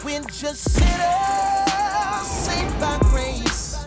when just sinners saved by grace.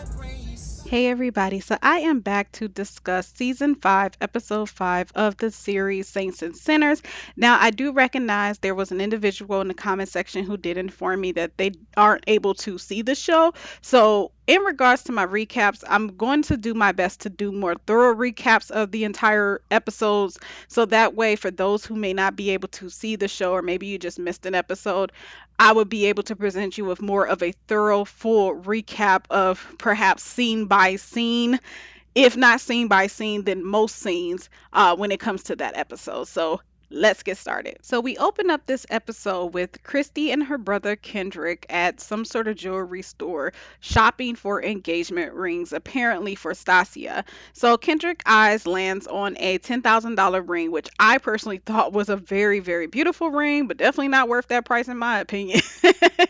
Hey everybody, so I am back to discuss season 5, episode 5 of the series Saints and Sinners. Now, I do recognize there was an individual in the comment section who did inform me that they aren't able to see the show. So, in regards to my recaps, I'm going to do my best to do more thorough recaps of the entire episodes. So that way, for those who may not be able to see the show, or maybe you just missed an episode, I would be able to present you with more of a thorough, full recap of perhaps scene by scene, if not scene by scene, then most scenes when it comes to that episode. So let's get started. So we open up this episode with Christy and her brother Kendrick at some sort of jewelry store shopping for engagement rings, apparently for Stasia. So Kendrick eyes lands on a $10,000 ring, which I personally thought was a very, very beautiful ring, but definitely not worth that price in my opinion.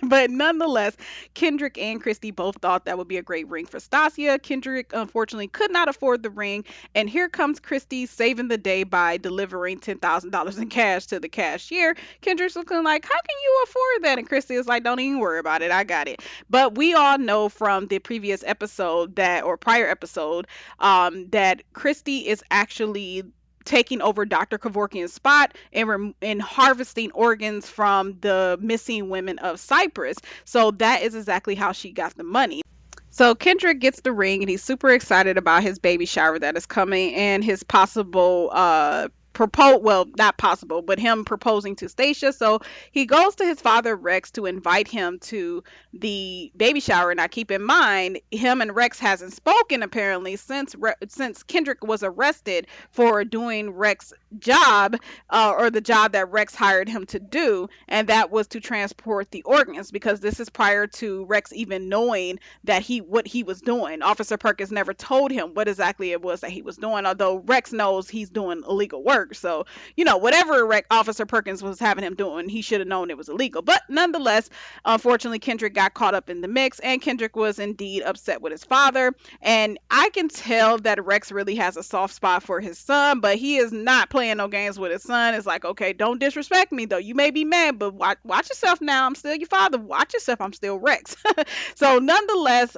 But nonetheless, Kendrick and Christy both thought that would be a great ring for Stasia. Kendrick unfortunately could not afford the ring, and here comes Christy saving the day by delivering $10,000 in cash to the cashier. Kendrick's looking like, how can you afford that? And Christy is like, don't even worry about it. I got it. But we all know from the previous episode that, or prior episode, that Christy is actually taking over Dr. Kevorkian's spot and and harvesting organs from the missing women of Cypress. So that is exactly how she got the money. So Kendrick gets the ring and he's super excited about his baby shower that is coming and his possible propose, well, not possible, but him proposing to Stacia. So he goes to his father Rex to invite him to the baby shower. Now keep in mind, him and Rex hasn't spoken apparently since Kendrick was arrested for doing Rex's job, or the job that Rex hired him to do, and that was to transport the organs, because this is prior to Rex even knowing that what he was doing. Officer Perkins never told him what exactly it was that he was doing, although Rex knows he's doing illegal work. So, whatever Officer Perkins was having him doing, he should have known it was illegal. But nonetheless, unfortunately, Kendrick got caught up in the mix, and Kendrick was indeed upset with his father. And I can tell that Rex really has a soft spot for his son, but he is not playing no games with his son. It's like, okay, don't disrespect me, though. You may be mad, but watch yourself now. I'm still your father. Watch yourself. I'm still Rex. So nonetheless,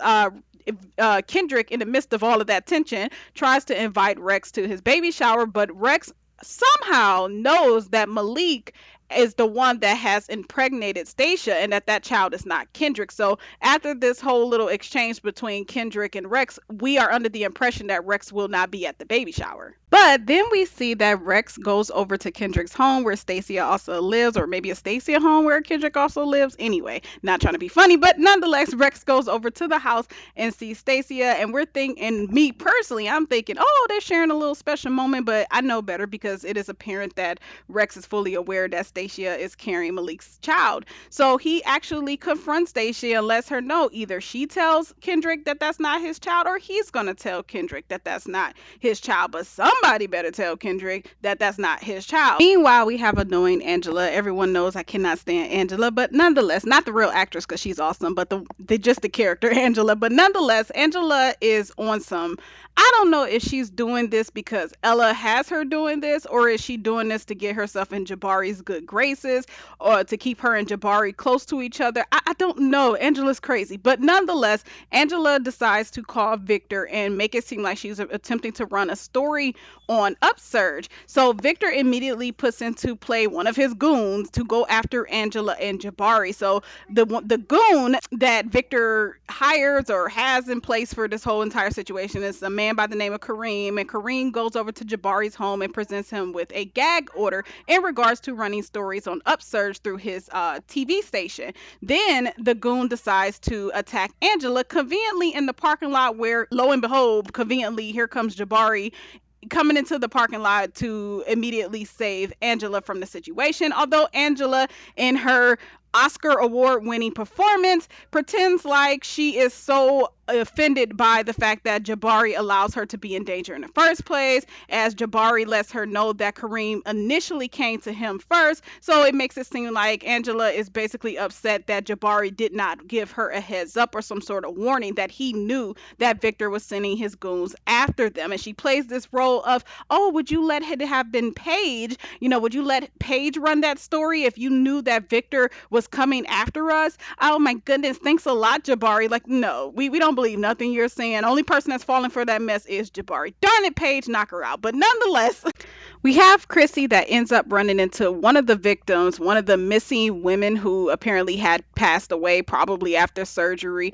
Kendrick, in the midst of all of that tension, tries to invite Rex to his baby shower, but Rex somehow knows that Malik is the one that has impregnated Stacia and that child is not Kendrick. So after this whole little exchange between Kendrick and Rex, we are under the impression that Rex will not be at the baby shower. But then we see that Rex goes over to Kendrick's home where Stacia also lives, or maybe a Stacia home where Kendrick also lives. Anyway, not trying to be funny, but nonetheless, Rex goes over to the house and sees Stacia, and we're thinking, me personally, I'm thinking, oh, they're sharing a little special moment, but I know better because it is apparent that Rex is fully aware that Stacia is carrying Malik's child. So he actually confronts Stacia and lets her know either she tells Kendrick that that's not his child, or he's going to tell Kendrick that that's not his child. But somebody better tell Kendrick that that's not his child. Meanwhile, we have annoying Angela. Everyone knows I cannot stand Angela, but nonetheless, not the real actress because she's awesome, but the just the character Angela. But nonetheless, Angela is on some, I don't know if she's doing this because Ella has her doing this, or is she doing this to get herself in Jabari's good graces, or to keep her and Jabari close to each other. I don't know. Angela's crazy. But nonetheless, Angela decides to call Victor and make it seem like she's attempting to run a story on Upsurge. So Victor immediately puts into play one of his goons to go after Angela and Jabari. So the goon that Victor hires or has in place for this whole entire situation is a man by the name of Kareem, and Kareem goes over to Jabari's home and presents him with a gag order in regards to running stories on Upsurge through his TV station. Then the goon decides to attack Angela conveniently in the parking lot, where lo and behold, conveniently, here comes Jabari coming into the parking lot to immediately save Angela from the situation. Although Angela, in her Oscar award winning performance, pretends like she is so offended by the fact that Jabari allows her to be in danger in the first place, as Jabari lets her know that Kareem initially came to him first. So it makes it seem like Angela is basically upset that Jabari did not give her a heads up or some sort of warning that he knew that Victor was sending his goons after them. And she plays this role of, oh, would you let it have been Paige? Would you let Paige run that story if you knew that Victor was was coming after us. Oh my goodness, thanks a lot, Jabari. Like, no, we don't believe nothing you're saying. Only person that's falling for that mess is Jabari. Darn it, Paige, knock her out. But nonetheless, we have Chrissy that ends up running into one of the victims, one of the missing women who apparently had passed away, probably after surgery.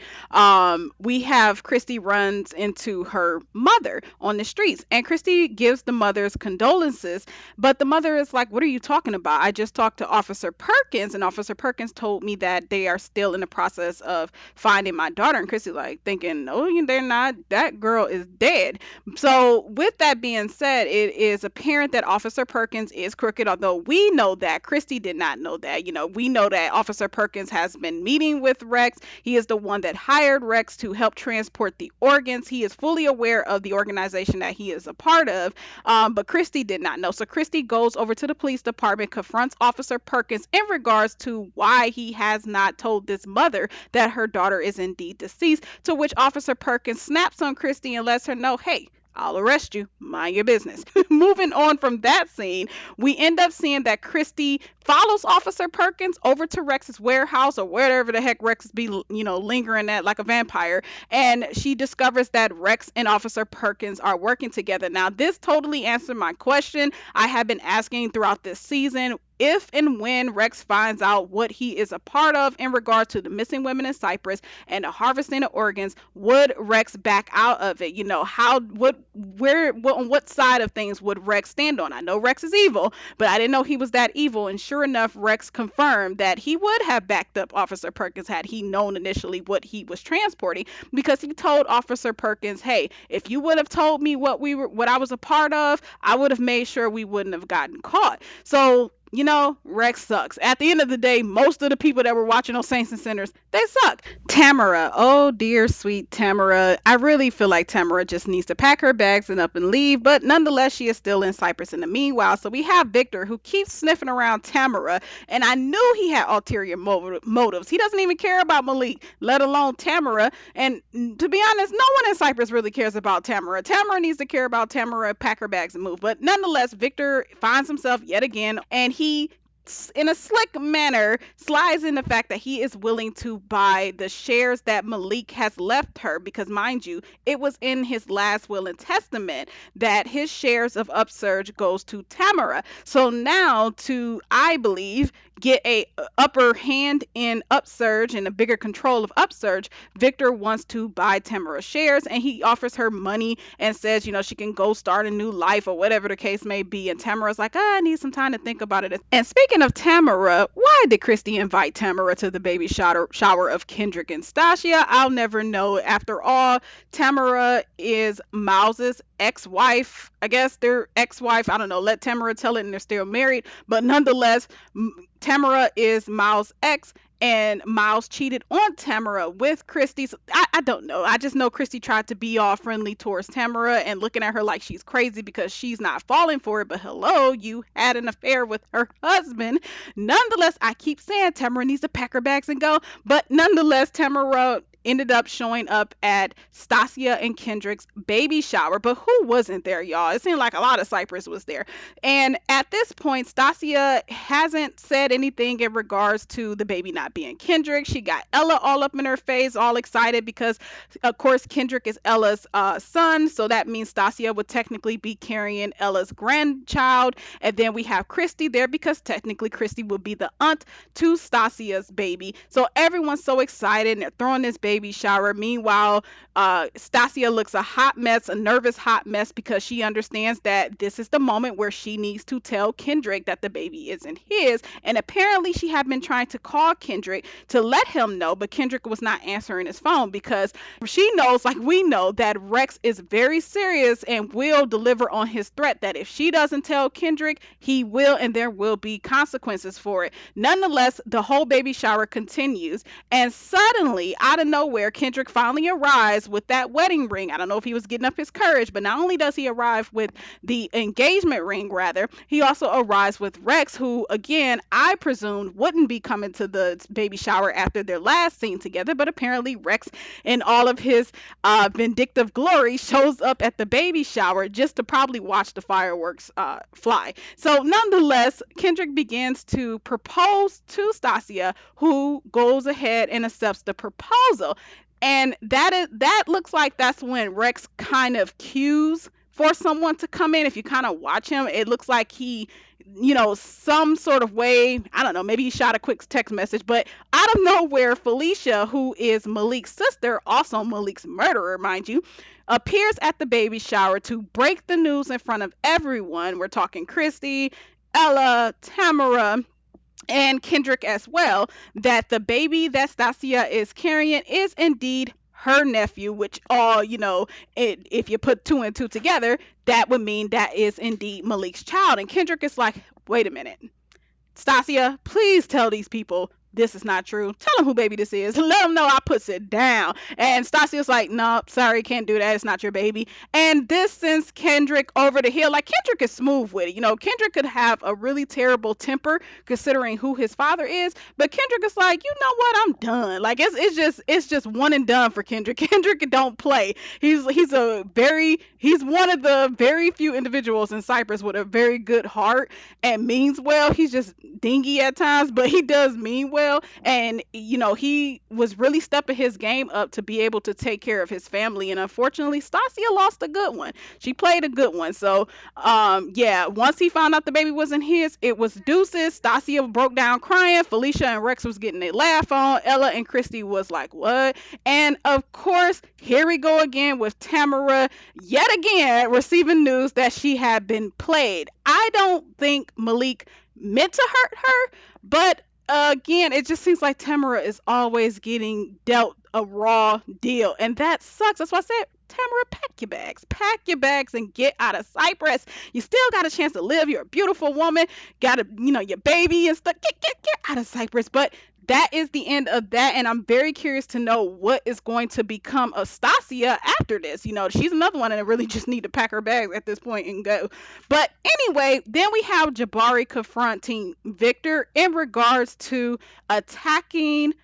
We have Christy runs into her mother on the streets, and Christy gives the mother's condolences, but the mother is like, "What are you talking about? I just talked to Officer Perkins, and Officer Perkins told me that they are still in the process of finding my daughter." And Christy's like thinking, "No, they're not. That girl is dead." So, with that being said, it is apparent that Officer Perkins is crooked, although we know that. Christy did not know that. We know that Officer Perkins has been meeting with Rex. He is the one that hired Rex to help transport the organs. He is fully aware of the organization that he is a part of, but Christy did not know. So, Christy goes over to the police department, confronts Officer Perkins in regards to why he has not told this mother that her daughter is indeed deceased, to which Officer Perkins snaps on Christy and lets her know, "Hey, I'll arrest you. Mind your business." Moving on from that scene, we end up seeing that Christy follows Officer Perkins over to Rex's warehouse or wherever the heck Rex be, lingering at like a vampire. And she discovers that Rex and Officer Perkins are working together. Now, this totally answered my question I have been asking throughout this season. If and when Rex finds out what he is a part of in regard to the missing women in Cypress and the harvesting of organs, would Rex back out of it? On what side of things would Rex stand on? I know Rex is evil, but I didn't know he was that evil. And sure enough, Rex confirmed that he would have backed up Officer Perkins had he known initially what he was transporting, because he told Officer Perkins, "Hey, if you would have told me what I was a part of, I would have made sure we wouldn't have gotten caught." So, Rex sucks. At the end of the day, most of the people that were watching those Saints and Sinners, they suck. Tamara, oh dear sweet Tamara. I really feel like Tamara just needs to pack her bags and up and leave, but nonetheless, she is still in Cyprus in the meanwhile. So we have Victor, who keeps sniffing around Tamara, and I knew he had ulterior motives. He doesn't even care about Malik, let alone Tamara. And to be honest, no one in Cyprus really cares about Tamara. Tamara needs to care about Tamara, pack her bags and move. But nonetheless, Victor finds himself yet again, and he, in a slick manner, slides in the fact that he is willing to buy the shares that Malik has left her, because mind you, it was in his last will and testament that his shares of Upsurge goes to Tamara. So now, to, I believe, get a upper hand in Upsurge and a bigger control of Upsurge, Victor wants to buy Tamara shares, and he offers her money and says, she can go start a new life or whatever the case may be. And Tamara's like, I need some time to think about it. And speaking of Tamara, why did Christy invite Tamara to the baby shower of Kendrick and Stasia? I'll never know. After all, Tamara is Miles's ex-wife. I guess their ex-wife. I don't know. Let Tamara tell it, and they're still married. But nonetheless, Tamara is Miles' ex, and Miles cheated on Tamara with Christy. So I don't know. I just know Christy tried to be all friendly towards Tamara and looking at her like she's crazy because she's not falling for it. But hello, you had an affair with her husband. Nonetheless, I keep saying Tamara needs to pack her bags and go. But nonetheless, Tamara ended up showing up at Stasia and Kendrick's baby shower. But who wasn't there, y'all? It seemed like a lot of Cypress was there. And at this point, Stasia hasn't said anything in regards to the baby not being Kendrick. She got Ella all up in her face, all excited because, of course, Kendrick is Ella's son. So that means Stasia would technically be carrying Ella's grandchild. And then we have Christy there because technically Christy will be the aunt to Stasia's baby. So everyone's so excited and they're throwing this baby shower. Meanwhile, Stasia looks a hot mess, a nervous hot mess, because she understands that this is the moment where she needs to tell Kendrick that the baby isn't his. And apparently she had been trying to call Kendrick to let him know, but Kendrick was not answering his phone because she knows, like we know, that Rex is very serious and will deliver on his threat that if she doesn't tell Kendrick, he will, and there will be consequences for it. Nonetheless, the whole baby shower continues, and suddenly, out of nowhere, nowhere, Kendrick finally arrives with that wedding ring. I don't know if he was getting up his courage, but not only does he arrive with the engagement ring, rather, he also arrives with Rex, who, again, I presumed wouldn't be coming to the baby shower after their last scene together, but apparently Rex, in all of his vindictive glory, shows up at the baby shower just to probably watch the fireworks fly. So, nonetheless, Kendrick begins to propose to Stasia, who goes ahead and accepts the proposal. And that looks like that's when Rex kind of cues for someone to come in. If you kind of watch him, it looks like he, some sort of way, I don't know, maybe he shot a quick text message, but out of nowhere, Felicia, who is Malik's sister, also Malik's murderer, mind you, appears at the baby shower to break the news in front of everyone. We're talking Christy, Ella, Tamara, and Kendrick as well, that the baby that Stasia is carrying is indeed her nephew, which all, if you put two and two together, that would mean that is indeed Malik's child. And Kendrick is like, wait a minute. Stasia, please tell these people this is not true. Tell them who baby this is. Let them know I puts it down. And Stasia's like, no, sorry, can't do that. It's not your baby. And this sends Kendrick over the hill. Like, Kendrick is smooth with it. Kendrick could have a really terrible temper considering who his father is. But Kendrick is like, you know what? I'm done. Like, it's just one and done for Kendrick. Kendrick don't play. He's one of the very few individuals in Cypress with a very good heart and means well. He's just dingy at times, but he does mean well. And he was really stepping his game up to be able to take care of his family. And unfortunately, Stasia lost a good one. She played a good one. So once he found out the baby wasn't his, it was deuces. Stasia broke down crying. Felicia and Rex was getting a laugh on. Ella and Christy was like, what? And of course, here we go again with Tamara yet again receiving news that she had been played. I don't think Malik meant to hurt her, but again, it just seems like Tamara is always getting dealt a raw deal, and that sucks. That's why I said, Tamara, pack your bags and get out of Cypress. You still got a chance to live. You're a beautiful woman, got your baby and stuff. Get out of Cypress. But that is the end of that, and I'm very curious to know what is going to become of Stasia after this. She's another one, and I really just need to pack her bags at this point and go. But anyway, then we have Jabari confronting Victor in regards to attacking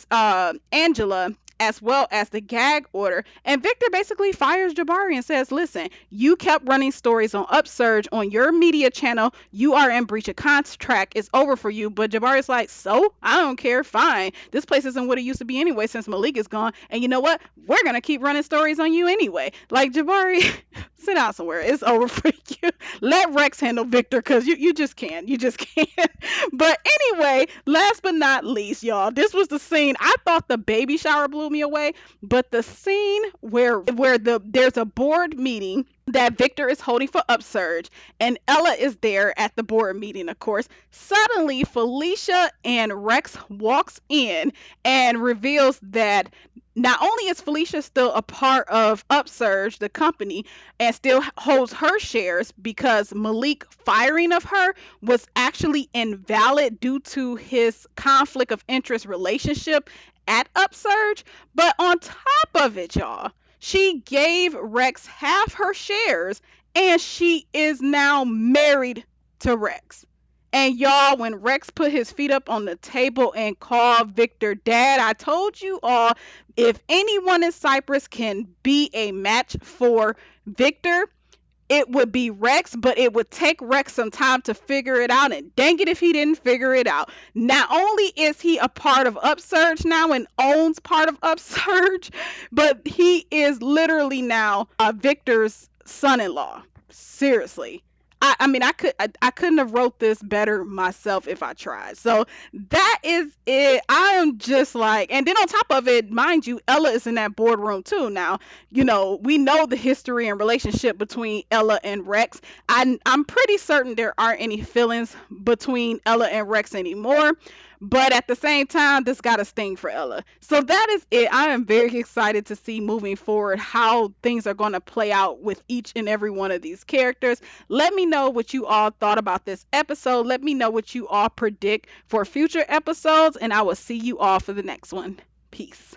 Angela, as well as the gag order. And Victor basically fires Jabari and says, listen, you kept running stories on Upsurge on your media channel. You are in breach of contract. It's over for you. But Jabari's like, so? I don't care. Fine. This place isn't what it used to be anyway since Malik is gone. And you know what? We're going to keep running stories on you anyway. Like, Jabari, sit down somewhere. It's over for you. Let Rex handle Victor, because you just can't. You just can't. But anyway, last but not least, y'all, this was the scene. I thought the baby shower blew me away, but the scene where there's a board meeting that Victor is holding for Upsurge, and Ella is there at the board meeting, of course. Suddenly, Felicia and Rex walks in and reveals that not only is Felicia still a part of Upsurge, the company, and still holds her shares because Malik firing of her was actually invalid due to his conflict of interest relationship at Upsurge, but on top of it, y'all, she gave Rex half her shares, and she is now married to Rex. And y'all, when Rex put his feet up on the table and called Victor dad, I told you all, if anyone in Cypress can be a match for Victor, it would be Rex, but it would take Rex some time to figure it out. And dang it if he didn't figure it out. Not only is he a part of Upsurge now and owns part of Upsurge, but he is literally now Victor's son-in-law. Seriously. I mean, I couldn't have wrote this better myself if I tried. So that is it. I am just like, and then on top of it, mind you, Ella is in that boardroom too. Now, we know the history and relationship between Ella and Rex. I'm pretty certain there aren't any feelings between Ella and Rex anymore. But at the same time, this got a sting for Ella. So that is it. I am very excited to see moving forward how things are going to play out with each and every one of these characters. Let me know what you all thought about this episode. Let me know what you all predict for future episodes, and I will see you all for the next one. Peace.